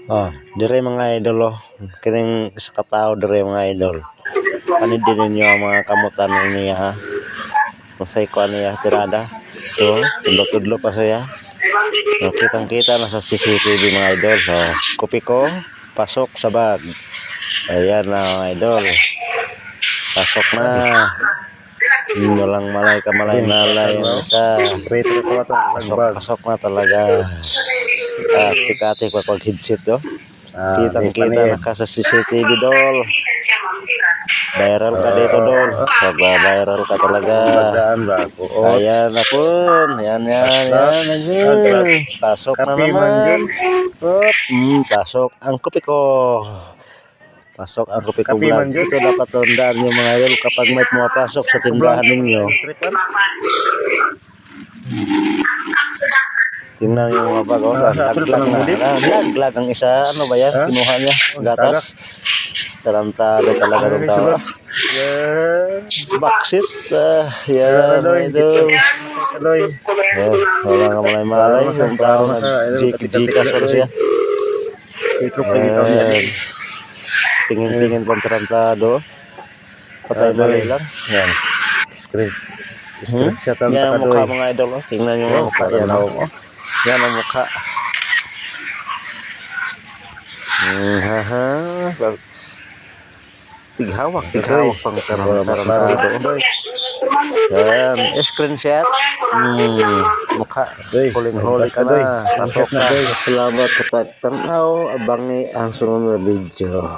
Dire mga idol kining sa katao dire mga idol. Panindin ninyo ang mga kamutan niya ha. Masay ko niya tirada. So, tudlo-tudlo pa siya. Kitang-kita na sa CCTV mga idol. Kopi ko, pasok sa bag. Ayan na mga idol. Pasok na. Walang malay ka malay ang isa. Pasok na talaga. Tik-atik pag headset Kitang-kita naka sa CCTV dol. Viral ka dito dol. Viral ka talaga. Ayan na pun. Yan. Pasok na naman. Pasok ang kopi ko. Pasok ang kopi ko vlog. Ito dapat tandaan nyo mga idol kapag may pumapasok sa tindahan ninyo. Tingnan yung mga bago. Laglag ang isa. Ano ba yan? Kinuha niya. Gatas. Tarantado talaga ng tao. Baksit. Yan. Idol. Wala nga malay-malay. Yung tao nag-jikas or siya. Tingin-tingin pang tarantado. Patay malay lang. Yan. Yan ang mukha mga idol. Tingnan yung mga mukha. Yan ang mukha. Tighawak pang tarantado. Yan, screenshot. Mukha. Huling-huli ka na. Pasok na. Salamat sa pagtanaw. Abangi ang sunod na video.